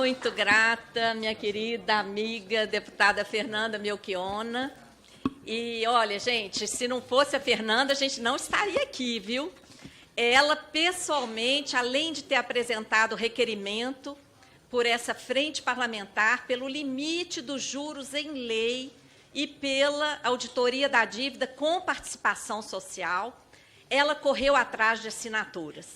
muito grata, minha querida amiga, deputada Fernanda Melchiona. E, olha, gente, se não fosse a Fernanda, a gente não estaria aqui, viu? Ela, pessoalmente, além de ter apresentado o requerimento por essa frente parlamentar, pelo limite dos juros em lei e pela auditoria da dívida com participação social, ela correu atrás de assinaturas.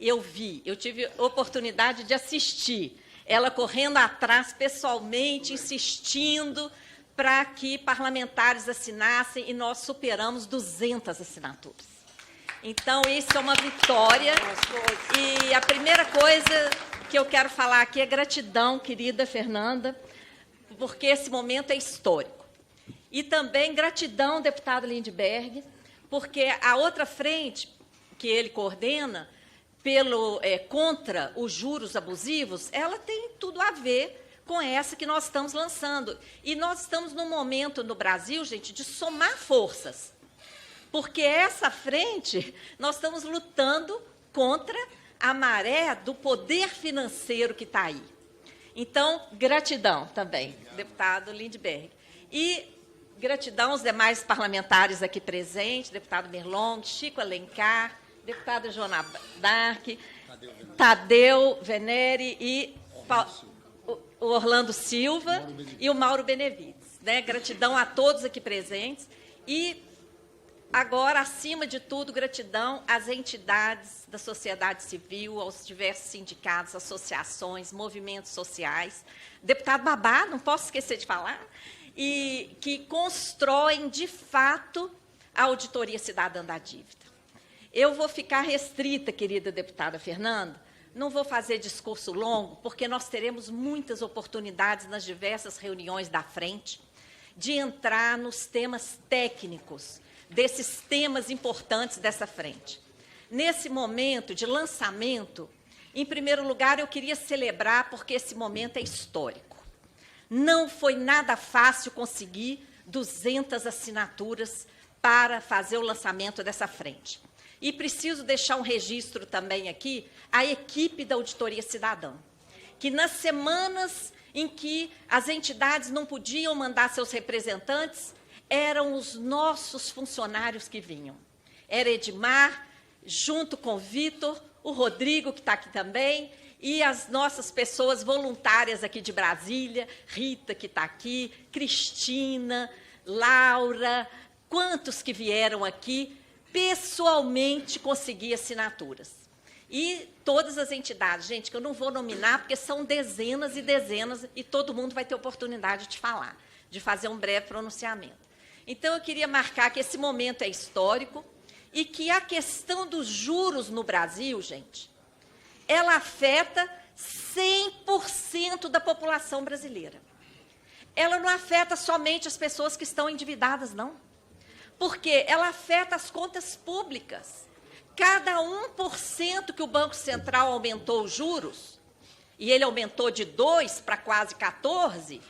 Eu tive oportunidade de assistir, ela correndo atrás pessoalmente, insistindo para que parlamentares assinassem, e nós superamos 200 assinaturas. Então, isso é uma vitória. E a primeira coisa que eu quero falar aqui é gratidão, querida Fernanda, porque esse momento é histórico. E também gratidão, deputado Lindbergh, porque a outra frente que ele coordena, contra os juros abusivos, ela tem tudo a ver com essa que nós estamos lançando. E nós estamos num momento no Brasil, gente, de somar forças. Porque essa frente, nós estamos lutando contra a maré do poder financeiro que está aí. Então, gratidão também, deputado Lindbergh. E gratidão aos demais parlamentares aqui presentes, deputado Merlong, Chico Alencar, deputada Joana Dark, Tadeu Venere e o Orlando Silva e o Mauro Benevides. Né? Gratidão a todos aqui presentes. E, agora, acima de tudo, gratidão às entidades da sociedade civil, aos diversos sindicatos, associações, movimentos sociais. Deputado Babá, não posso esquecer de falar, e que constroem, de fato, a auditoria cidadã da dívida. Eu vou ficar restrita, querida deputada Fernanda, não vou fazer discurso longo, porque nós teremos muitas oportunidades nas diversas reuniões da frente de entrar nos temas técnicos, desses temas importantes dessa frente. Nesse momento de lançamento, em primeiro lugar, eu queria celebrar, porque esse momento é histórico. Não foi nada fácil conseguir 200 assinaturas para fazer o lançamento dessa frente. E preciso deixar um registro também aqui, a equipe da Auditoria Cidadã, que nas semanas em que as entidades não podiam mandar seus representantes, eram os nossos funcionários que vinham. Era Edmar, junto com o Vitor, o Rodrigo, que está aqui também, e as nossas pessoas voluntárias aqui de Brasília, Rita, que está aqui, Cristina, Laura, quantos que vieram aqui, pessoalmente conseguir assinaturas. E todas as entidades, gente, que eu não vou nominar, porque são dezenas e dezenas, e todo mundo vai ter oportunidade de falar, de fazer um breve pronunciamento. Então, eu queria marcar que esse momento é histórico e que a questão dos juros no Brasil, gente, ela afeta 100% da população brasileira. Ela não afeta somente as pessoas que estão endividadas, não. Porque ela afeta as contas públicas. Cada 1% que o Banco Central aumentou os juros, e ele aumentou de 2% para quase 14%,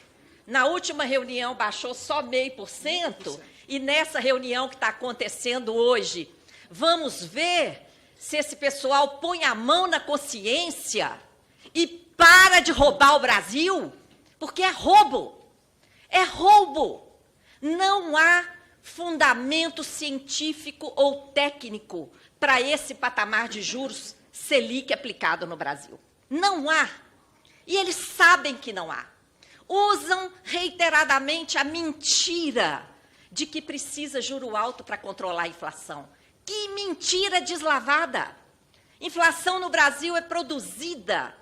na última reunião baixou só 0,5%, e nessa reunião que está acontecendo hoje, vamos ver se esse pessoal põe a mão na consciência e para de roubar o Brasil, porque é roubo. É roubo. Não há fundamento científico ou técnico para esse patamar de juros Selic aplicado no Brasil. Não há. E eles sabem que não há. Usam reiteradamente a mentira de que precisa juro alto para controlar a inflação. Que mentira deslavada! Inflação no Brasil é produzida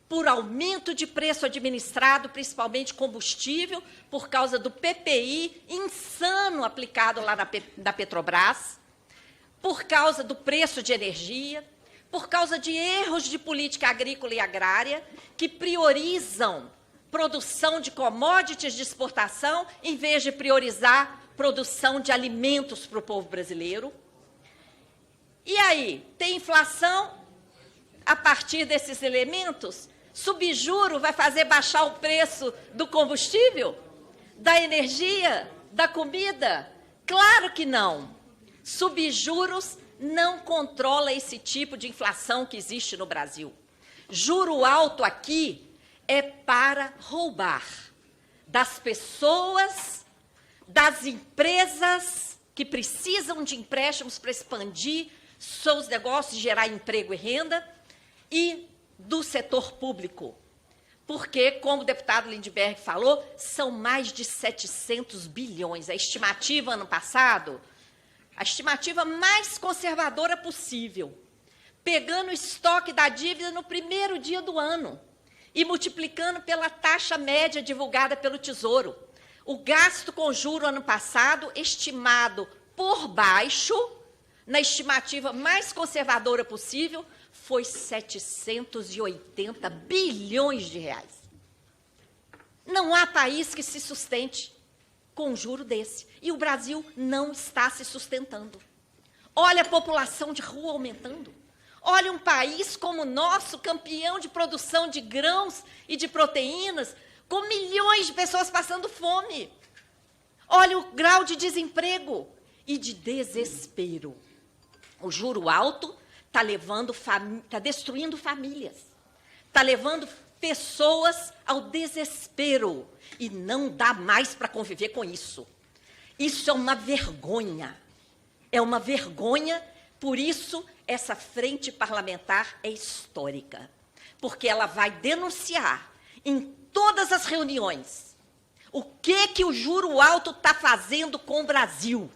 por aumento de preço administrado, principalmente combustível, por causa do PPI insano aplicado lá da Petrobras, por causa do preço de energia, por causa de erros de política agrícola e agrária, que priorizam produção de commodities de exportação, em vez de priorizar produção de alimentos para o povo brasileiro. E aí, tem inflação a partir desses elementos? Subjuro vai fazer baixar o preço do combustível, da energia, da comida? Claro que não. Subjuros não controla esse tipo de inflação que existe no Brasil. Juro alto aqui é para roubar das pessoas, das empresas que precisam de empréstimos para expandir seus negócios, gerar emprego e renda, e do setor público. Porque, como o deputado Lindbergh falou, são mais de 700 bilhões. A estimativa ano passado, a estimativa mais conservadora possível, pegando o estoque da dívida no primeiro dia do ano e multiplicando pela taxa média divulgada pelo Tesouro. O gasto com juro ano passado, estimado por baixo, na estimativa mais conservadora possível, foi 780 bilhões de reais. Não há país que se sustente com um juro desse. E o Brasil não está se sustentando. Olha a população de rua aumentando. Olha um país como o nosso, campeão de produção de grãos e de proteínas, com milhões de pessoas passando fome. Olha o grau de desemprego e de desespero. O juro alto está destruindo famílias, está levando pessoas ao desespero e não dá mais para conviver com isso. Isso é uma vergonha, por isso essa frente parlamentar é histórica, porque ela vai denunciar em todas as reuniões o que o juro alto está fazendo com o Brasil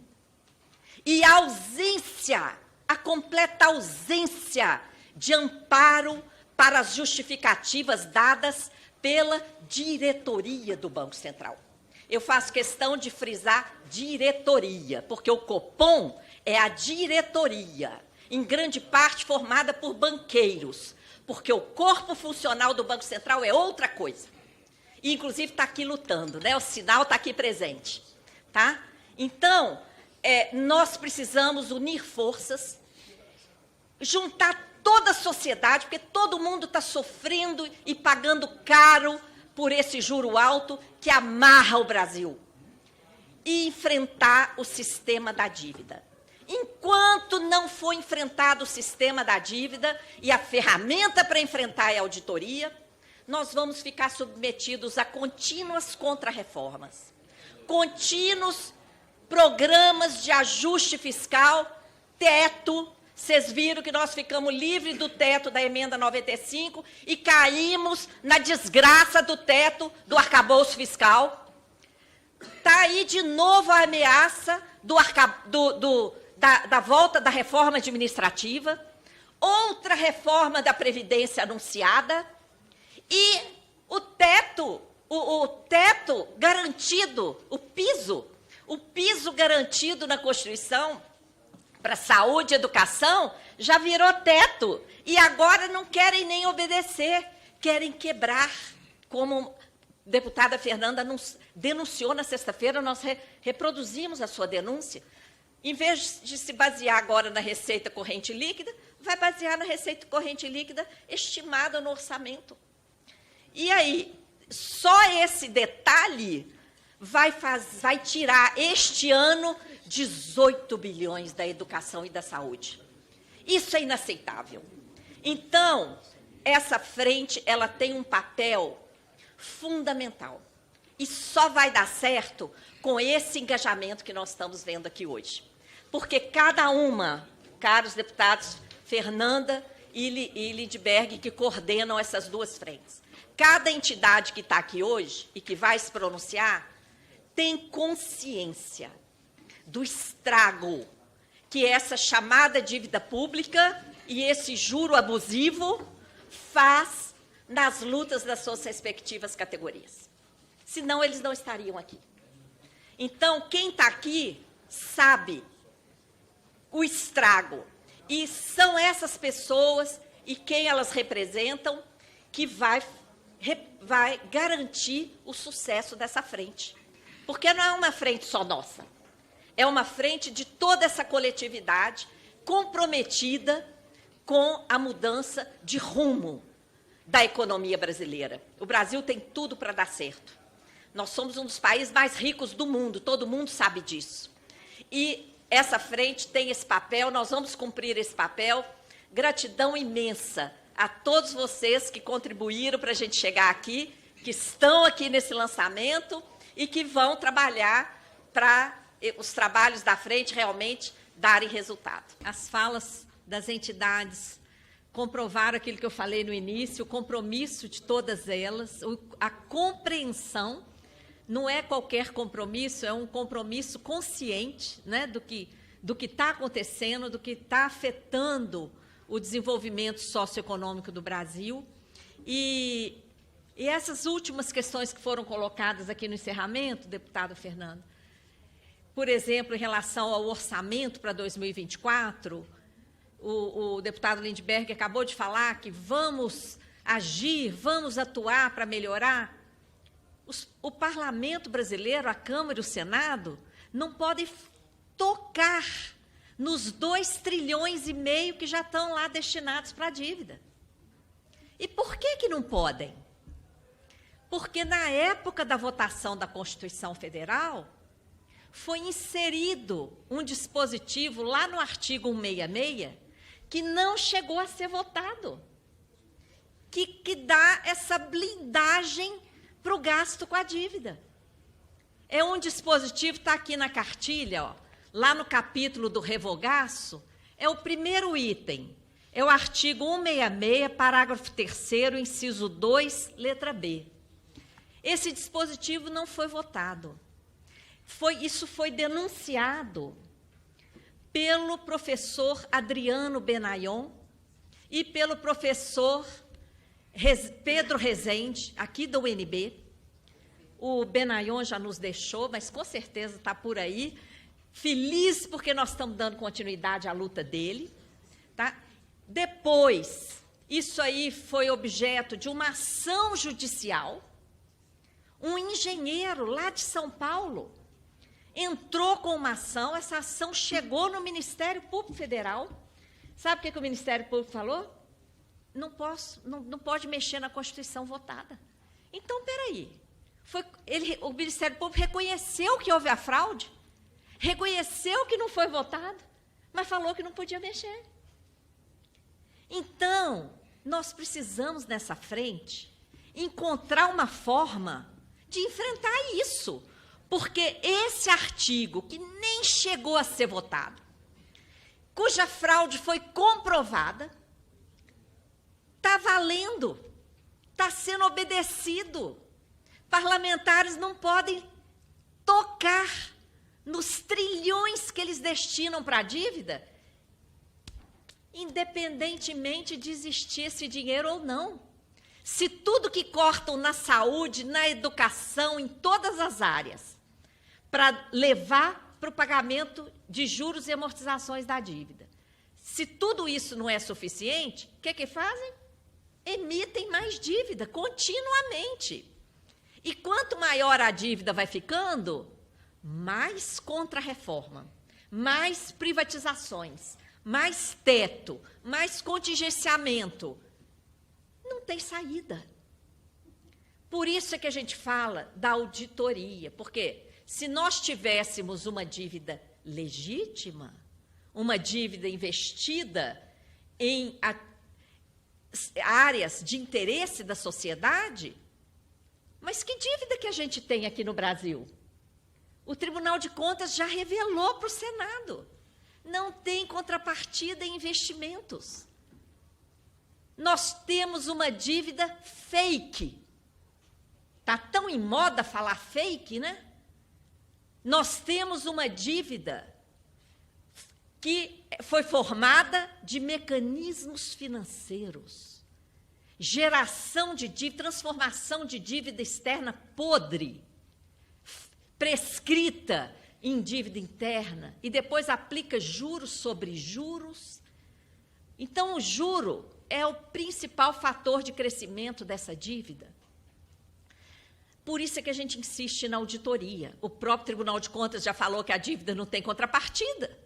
e a completa ausência de amparo para as justificativas dadas pela diretoria do Banco Central. Eu faço questão de frisar diretoria, porque o Copom é a diretoria, em grande parte formada por banqueiros, porque o corpo funcional do Banco Central é outra coisa. E, inclusive, está aqui lutando, né? O sinal está aqui presente. Tá? Então, nós precisamos unir forças, juntar toda a sociedade, porque todo mundo está sofrendo e pagando caro por esse juro alto que amarra o Brasil, e enfrentar o sistema da dívida. Enquanto não for enfrentado o sistema da dívida e a ferramenta para enfrentar é a auditoria, nós vamos ficar submetidos a contínuas contrarreformas, contínuos programas de ajuste fiscal, teto. Vocês viram que nós ficamos livres do teto da emenda 95 e caímos na desgraça do teto do arcabouço fiscal. Está aí de novo a ameaça da volta da reforma administrativa, outra reforma da Previdência anunciada e o teto garantido, o piso garantido na Constituição para saúde e educação já virou teto e agora não querem nem obedecer, querem quebrar, como a deputada Fernanda denunciou na sexta-feira, nós reproduzimos a sua denúncia. Em vez de se basear agora na receita corrente líquida, vai basear na receita corrente líquida estimada no orçamento. E aí, só esse detalhe vai tirar este ano 18 bilhões da educação e da saúde. Isso é inaceitável. Então, essa frente, ela tem um papel fundamental. E só vai dar certo com esse engajamento que nós estamos vendo aqui hoje. Porque cada uma, caros deputados Fernanda e Lindbergh, que coordenam essas duas frentes, cada entidade que está aqui hoje e que vai se pronunciar, tem consciência do estrago que essa chamada dívida pública e esse juro abusivo faz nas lutas das suas respectivas categorias. Senão, eles não estariam aqui. Então, quem está aqui sabe o estrago. E são essas pessoas e quem elas representam que vai garantir o sucesso dessa frente. Porque não é uma frente só nossa. É uma frente de toda essa coletividade comprometida com a mudança de rumo da economia brasileira. O Brasil tem tudo para dar certo. Nós somos um dos países mais ricos do mundo, todo mundo sabe disso. E essa frente tem esse papel, nós vamos cumprir esse papel. Gratidão imensa a todos vocês que contribuíram para a gente chegar aqui, que estão aqui nesse lançamento e que vão trabalhar para os trabalhos da frente realmente darem resultado. As falas das entidades comprovaram aquilo que eu falei no início, o compromisso de todas elas, a compreensão. Não é qualquer compromisso, é um compromisso consciente, né, do que está acontecendo, do que está afetando o desenvolvimento socioeconômico do Brasil. E essas últimas questões que foram colocadas aqui no encerramento, deputado Fernando, por exemplo, em relação ao orçamento para 2024, o deputado Lindbergh acabou de falar que vamos agir, vamos atuar para melhorar. O Parlamento brasileiro, a Câmara e o Senado, não podem tocar nos 2,5 trilhões que já estão lá destinados para a dívida. E por que não podem? Porque na época da votação da Constituição Federal, foi inserido um dispositivo lá no artigo 166, que não chegou a ser votado, que dá essa blindagem para o gasto com a dívida. É um dispositivo, está aqui na cartilha, ó, lá no capítulo do revogaço, é o primeiro item, é o artigo 166, parágrafo 3º, inciso 2, letra B. Esse dispositivo não foi votado. Isso foi denunciado pelo professor Adriano Benayon e pelo professor Pedro Rezende, aqui da UNB. O Benayon já nos deixou, mas com certeza está por aí, feliz porque nós estamos dando continuidade à luta dele. Tá? Depois, isso aí foi objeto de uma ação judicial. Um engenheiro lá de São Paulo entrou com uma ação, essa ação chegou no Ministério Público Federal. Sabe o que o Ministério Público falou? Não pode mexer na Constituição votada. Então, peraí, o Ministério Público reconheceu que houve a fraude, reconheceu que não foi votado, mas falou que não podia mexer. Então, nós precisamos, nessa frente, encontrar uma forma de enfrentar isso, porque esse artigo, que nem chegou a ser votado, cuja fraude foi comprovada, está valendo, está sendo obedecido. Parlamentares não podem tocar nos trilhões que eles destinam para a dívida, independentemente de existir esse dinheiro ou não. Se tudo que cortam na saúde, na educação, em todas as áreas, para levar para o pagamento de juros e amortizações da dívida, se tudo isso não é suficiente, o que fazem? Emitem mais dívida continuamente. E quanto maior a dívida vai ficando, mais contra-reforma, mais privatizações, mais teto, mais contingenciamento. Não tem saída. Por isso é que a gente fala da auditoria, porque se nós tivéssemos uma dívida legítima, uma dívida investida em áreas de interesse da sociedade, mas que dívida que a gente tem aqui no Brasil? O Tribunal de Contas já revelou para o Senado. Não tem contrapartida em investimentos. Nós temos uma dívida fake. Está tão em moda falar fake, né? Nós temos uma dívida que foi formada de mecanismos financeiros, geração de dívida, transformação de dívida externa podre, prescrita em dívida interna, e depois aplica juros sobre juros. Então, o juro é o principal fator de crescimento dessa dívida. Por isso é que a gente insiste na auditoria. O próprio Tribunal de Contas já falou que a dívida não tem contrapartida.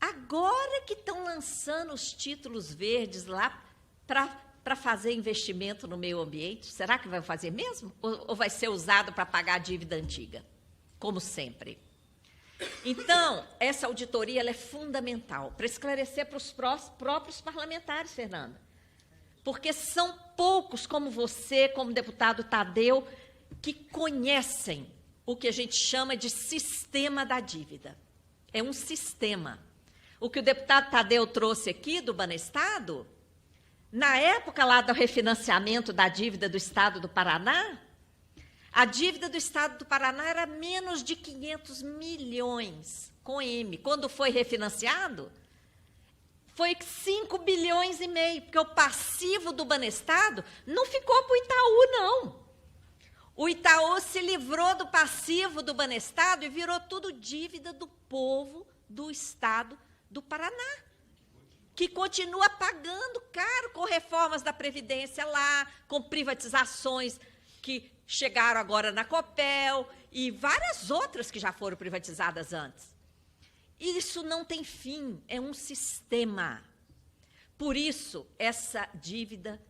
Agora que estão lançando os títulos verdes lá para fazer investimento no meio ambiente, será que vai fazer mesmo? Ou vai ser usado para pagar a dívida antiga, como sempre? Então, essa auditoria ela é fundamental para esclarecer para os próprios parlamentares, Fernanda. porque são poucos como você, como deputado Tadeu, que conhecem o que a gente chama de sistema da dívida. É um sistema. O que o deputado Tadeu trouxe aqui do Banestado, na época lá do refinanciamento da dívida do Estado do Paraná, a dívida do Estado do Paraná era menos de 500 milhões, com M. Quando foi refinanciado, foi 5 bilhões e meio, porque o passivo do Banestado não ficou para o Itaú, não. O Itaú se livrou do passivo do Banestado e virou tudo dívida do povo do Estado do Paraná, que continua pagando caro com reformas da Previdência lá, com privatizações que chegaram agora na Copel e várias outras que já foram privatizadas antes. Isso não tem fim, é um sistema. Por isso, essa dívida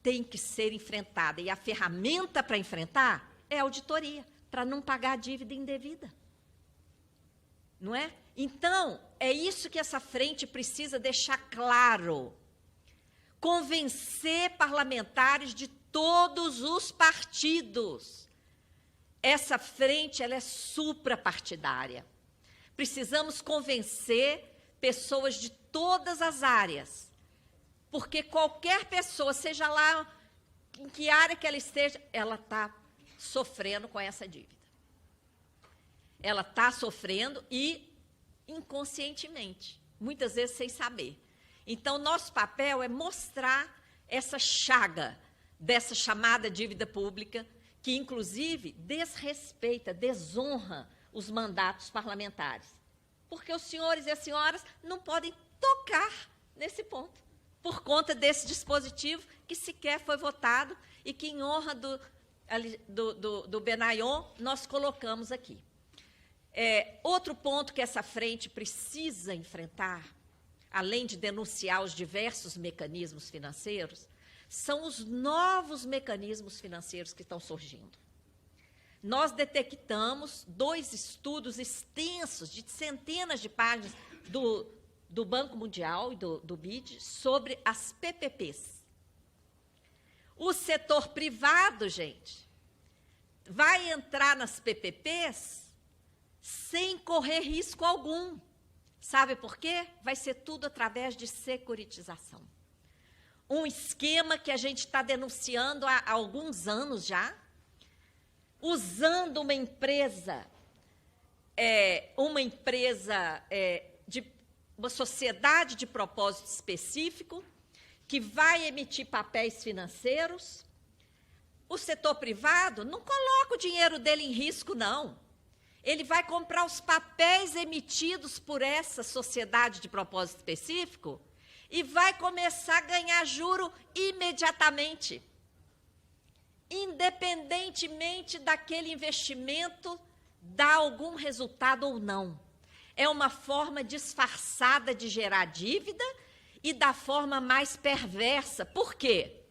tem que ser enfrentada. E a ferramenta para enfrentar é a auditoria, para não pagar a dívida indevida. Não é? Então, é isso que essa frente precisa deixar claro. Convencer parlamentares de todos os partidos. Essa frente ela é suprapartidária. Precisamos convencer pessoas de todas as áreas, porque qualquer pessoa, seja lá em que área que ela esteja, ela está sofrendo com essa dívida. Ela está sofrendo e inconscientemente, muitas vezes sem saber. Então, nosso papel é mostrar essa chaga dessa chamada dívida pública, que, inclusive, desrespeita, desonra os mandatos parlamentares. Porque os senhores e as senhoras não podem tocar nesse ponto, por conta desse dispositivo que sequer foi votado e que, em honra do Benayon, nós colocamos aqui. Outro ponto que essa frente precisa enfrentar, além de denunciar os diversos mecanismos financeiros, são os novos mecanismos financeiros que estão surgindo. Nós detectamos 2 estudos extensos, de centenas de páginas, do Banco Mundial e do BID, sobre as PPPs. O setor privado, gente, vai entrar nas PPPs sem correr risco algum. Sabe por quê? Vai ser tudo através de securitização. Um esquema que a gente está denunciando há alguns anos já, usando uma empresa uma sociedade de propósito específico, que vai emitir papéis financeiros. O setor privado não coloca o dinheiro dele em risco, não. Ele vai comprar os papéis emitidos por essa sociedade de propósito específico e vai começar a ganhar juro imediatamente, independentemente daquele investimento dar algum resultado ou não. É uma forma disfarçada de gerar dívida e da forma mais perversa. Por quê?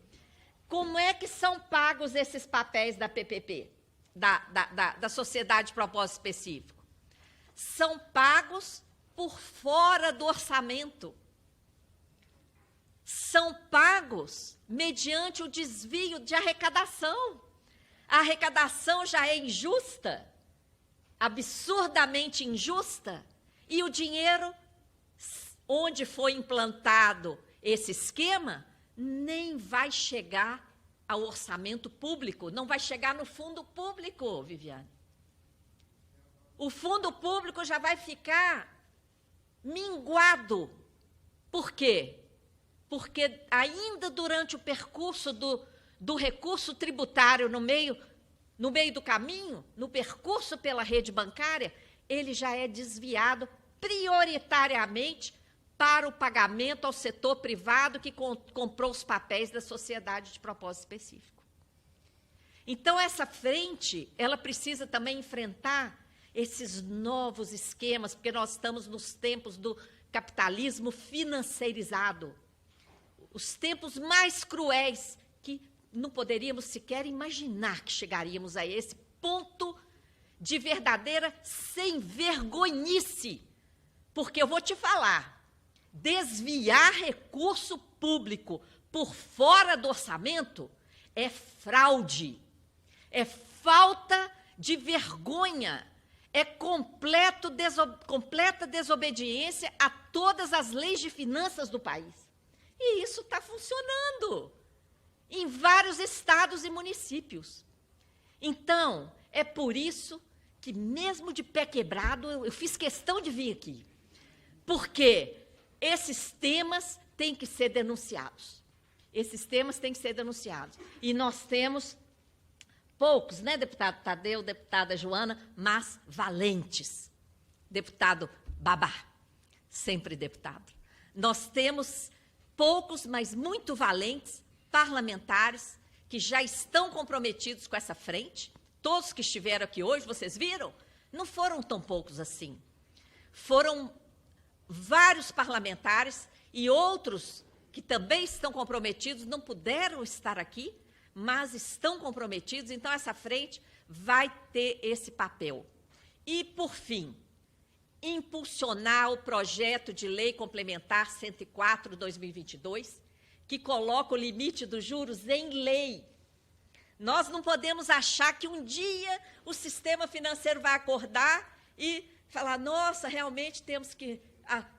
Como é que são pagos esses papéis da PPP, da Sociedade de Propósito Específico? São pagos por fora do orçamento. São pagos mediante o desvio de arrecadação. A arrecadação já é injusta, absurdamente injusta, e o dinheiro, onde foi implantado esse esquema, nem vai chegar ao orçamento público, não vai chegar no fundo público, Viviane. O fundo público já vai ficar minguado. Por quê? Porque ainda durante o percurso do recurso tributário no meio do caminho, no percurso pela rede bancária, ele já é desviado prioritariamente para o pagamento ao setor privado que comprou os papéis da sociedade de propósito específico. Então, essa frente, ela precisa também enfrentar esses novos esquemas, porque nós estamos nos tempos do capitalismo financeirizado, os tempos mais cruéis, que não poderíamos sequer imaginar que chegaríamos a esse ponto de verdadeira sem vergonhice. Porque eu vou te falar, desviar recurso público por fora do orçamento é fraude, é falta de vergonha, é completa desobediência a todas as leis de finanças do país. E isso está funcionando em vários estados e municípios. Então, é por isso que, mesmo de pé quebrado, eu fiz questão de vir aqui, porque esses temas têm que ser denunciados. Esses temas têm que ser denunciados. E nós temos poucos, né, deputado Tadeu, deputada Joana, mas valentes. Deputado Babá, sempre deputado. Nós temos poucos, mas muito valentes parlamentares que já estão comprometidos com essa frente. Todos que estiveram aqui hoje, vocês viram? Não foram tão poucos assim. Foram vários parlamentares e outros que também estão comprometidos, não puderam estar aqui, mas estão comprometidos, então essa frente vai ter esse papel. E, por fim, impulsionar o projeto de lei complementar 104/2022, que coloca o limite dos juros em lei. Nós não podemos achar que um dia o sistema financeiro vai acordar e falar, nossa, realmente temos que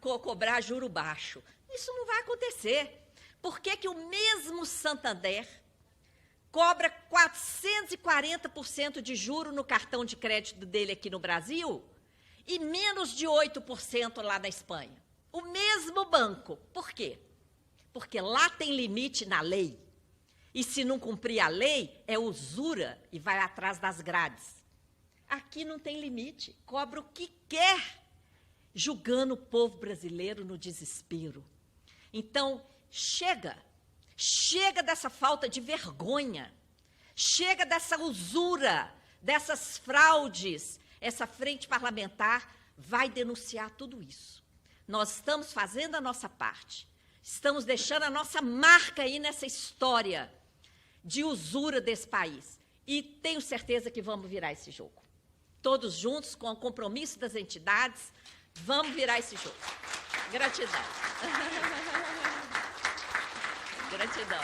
cobrar juro baixo. Isso não vai acontecer. Por que que o mesmo Santander cobra 440% de juro no cartão de crédito dele aqui no Brasil e menos de 8% lá na Espanha? O mesmo banco. Por quê? Porque lá tem limite na lei. E se não cumprir a lei, é usura e vai atrás das grades. Aqui não tem limite, cobra o que quer, julgando o povo brasileiro no desespero. Então, chega dessa falta de vergonha, chega dessa usura, dessas fraudes. Essa frente parlamentar vai denunciar tudo isso. Nós estamos fazendo a nossa parte, estamos deixando a nossa marca aí nessa história de usura desse país. E tenho certeza que vamos virar esse jogo. Todos juntos, com o compromisso das entidades, vamos virar esse jogo. Gratidão. Gratidão.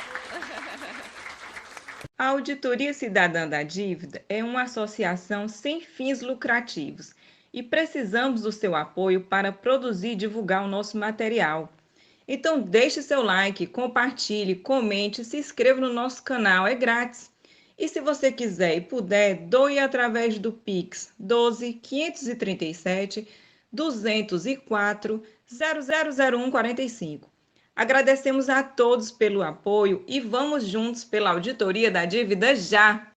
A Auditoria Cidadã da Dívida é uma associação sem fins lucrativos e precisamos do seu apoio para produzir e divulgar o nosso material. Então, deixe seu like, compartilhe, comente, se inscreva no nosso canal, é grátis. E se você quiser e puder, doe através do Pix 12 537 204 000145. Agradecemos a todos pelo apoio e vamos juntos pela Auditoria da Dívida já!